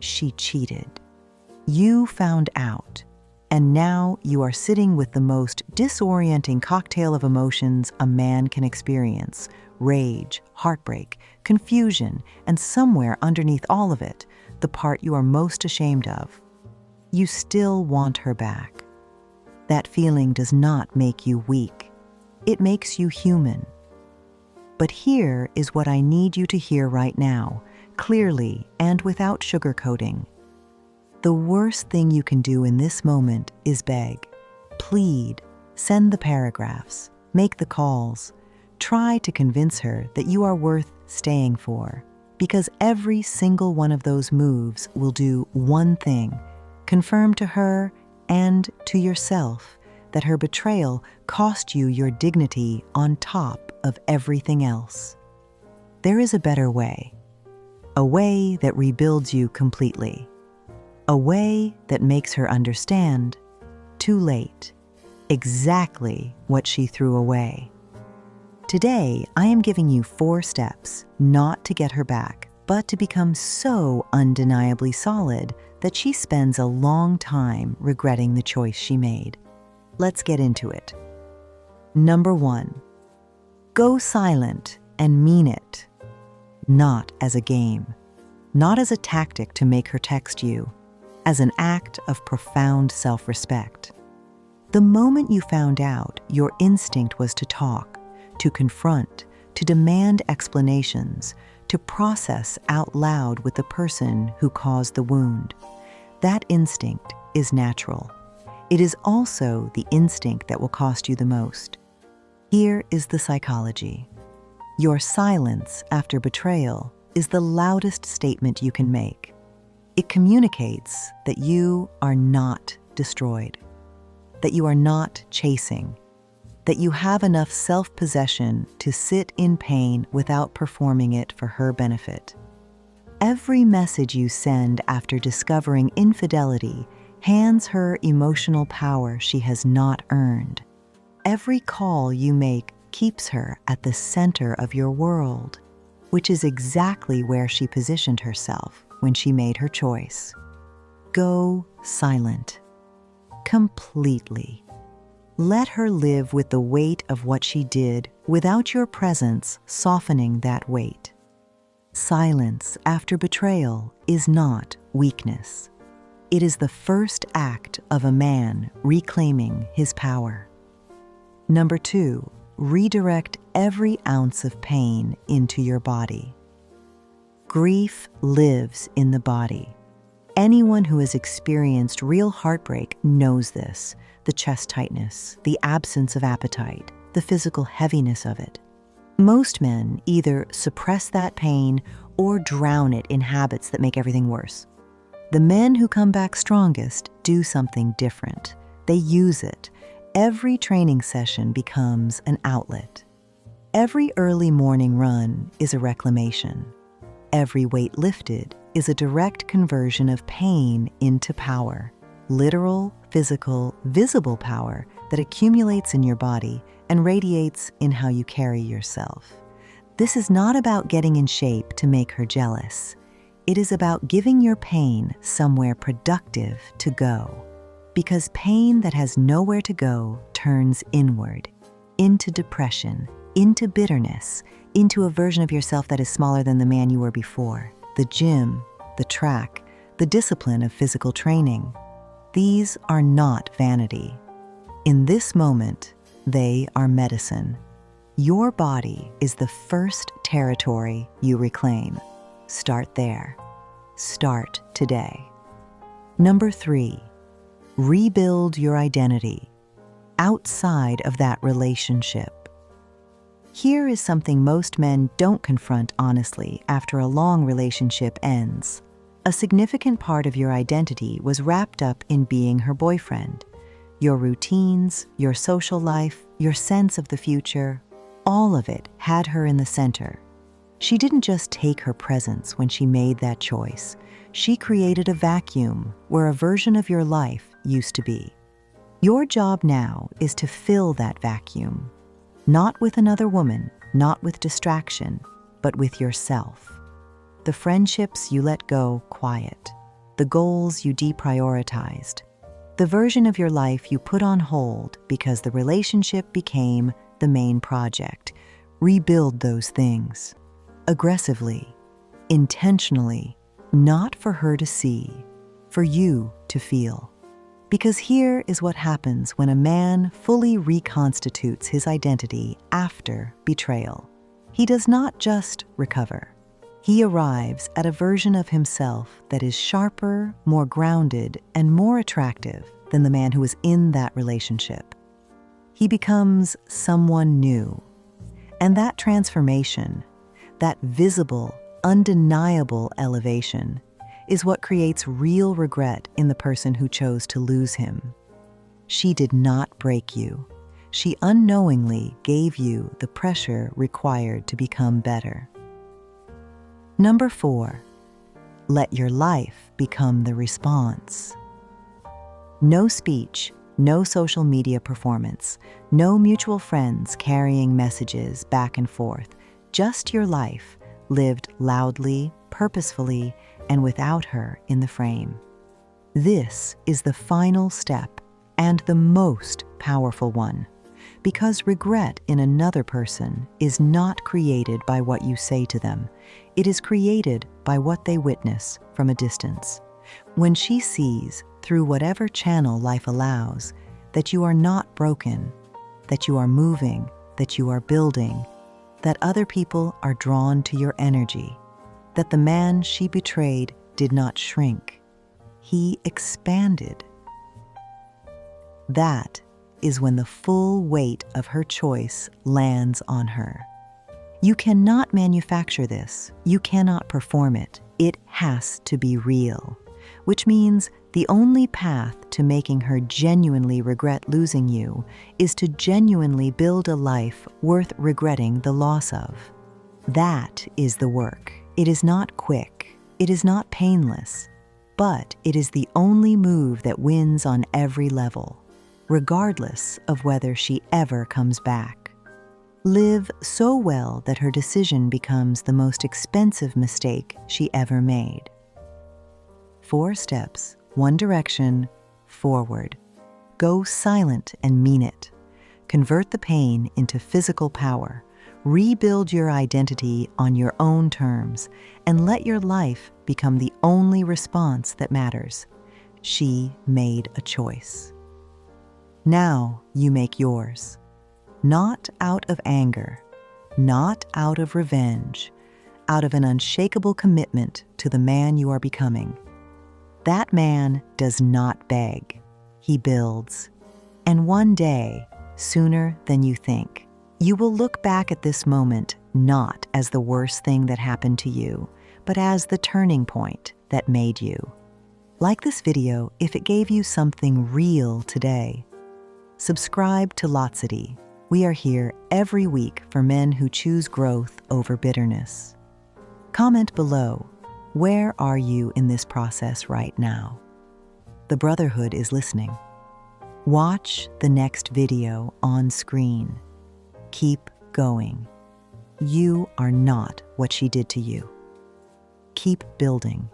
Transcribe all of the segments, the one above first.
She cheated. You found out. And now you are sitting with the most disorienting cocktail of emotions a man can experience: rage, heartbreak, confusion, and somewhere underneath all of it, the part you are most ashamed of. You still want her back. That feeling does not make you weak. It makes you human. But here is what I need you to hear right now, clearly and without sugarcoating. The worst thing you can do in this moment is beg, plead, send the paragraphs, make the calls. Try to convince her that you are worth staying for, because every single one of those moves will do one thing: confirm to her and to yourself that her betrayal cost you your dignity on top of everything else. There is a better way, a way that rebuilds you completely. A way that makes her understand, too late, exactly what she threw away. Today, I am giving you 4 steps, not to get her back, but to become so undeniably solid that she spends a long time regretting the choice she made. Let's get into it. Number 1, go silent and mean it. Not as a game, not as a tactic to make her text you, as an act of profound self-respect. The moment you found out, your instinct was to talk, to confront, to demand explanations, to process out loud with the person who caused the wound. That instinct is natural. It is also the instinct that will cost you the most. Here is the psychology. Your silence after betrayal is the loudest statement you can make. It communicates that you are not destroyed, that you are not chasing, that you have enough self-possession to sit in pain without performing it for her benefit. Every message you send after discovering infidelity hands her emotional power she has not earned. Every call you make keeps her at the center of your world, which is exactly where she positioned herself when she made her choice. Go silent. Completely. Let her live with the weight of what she did without your presence softening that weight. Silence after betrayal is not weakness. It is the first act of a man reclaiming his power. Number 2, redirect every ounce of pain into your body. Grief lives in the body. Anyone who has experienced real heartbreak knows this: the chest tightness, the absence of appetite, the physical heaviness of it. Most men either suppress that pain or drown it in habits that make everything worse. The men who come back strongest do something different. They use it. Every training session becomes an outlet. Every early morning run is a reclamation. Every weight lifted is a direct conversion of pain into power. Literal, physical, visible power that accumulates in your body and radiates in how you carry yourself. This is not about getting in shape to make her jealous. It is about giving your pain somewhere productive to go. Because pain that has nowhere to go turns inward, into depression, into bitterness, into a version of yourself that is smaller than the man you were before. The gym, the track, the discipline of physical training. These are not vanity. In this moment, they are medicine. Your body is the first territory you reclaim. Start there. Start today. Number 3, rebuild your identity outside of that relationship. Here is something most men don't confront honestly after a long relationship ends. A significant part of your identity was wrapped up in being her boyfriend. Your routines, your social life, your sense of the future, all of it had her in the center. She didn't just take her presence when she made that choice. She created a vacuum where a version of your life used to be. Your job now is to fill that vacuum. Not with another woman, not with distraction, but with yourself. The friendships you let go quiet, the goals you deprioritized, the version of your life you put on hold because the relationship became the main project. Rebuild those things. Aggressively, intentionally, not for her to see, for you to feel. Because here is what happens when a man fully reconstitutes his identity after betrayal. He does not just recover. He arrives at a version of himself that is sharper, more grounded, and more attractive than the man who was in that relationship. He becomes someone new. And that transformation, that visible, undeniable elevation, is what creates real regret in the person who chose to lose him. She did not break you. She unknowingly gave you the pressure required to become better. Number 4, let your life become the response. No speech, no social media performance, no mutual friends carrying messages back and forth, just your life lived loudly, purposefully, and without her in the frame. This is the final step and the most powerful one, because regret in another person is not created by what you say to them. It is created by what they witness from a distance. When she sees, through whatever channel life allows, that you are not broken, that you are moving, that you are building, that other people are drawn to your energy, that the man she betrayed did not shrink, he expanded. That is when the full weight of her choice lands on her. You cannot manufacture this. You cannot perform it. It has to be real, which means the only path to making her genuinely regret losing you is to genuinely build a life worth regretting the loss of. That is the work. It is not quick. It is not painless. But it is the only move that wins on every level, regardless of whether she ever comes back. Live so well that her decision becomes the most expensive mistake she ever made. 4 steps, 1 direction, forward. Go silent and mean it. Convert the pain into physical power. Rebuild your identity on your own terms, and let your life become the only response that matters. She made a choice. Now you make yours. Not out of anger, not out of revenge, out of an unshakable commitment to the man you are becoming. That man does not beg. He builds. And one day, sooner than you think, you will look back at this moment not as the worst thing that happened to you, but as the turning point that made you. Like this video if it gave you something real today. Subscribe to Lotsity. We are here every week for men who choose growth over bitterness. Comment below, where are you in this process right now? The Brotherhood is listening. Watch the next video on screen. Keep going. You are not what she did to you. Keep building.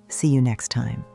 See you next time.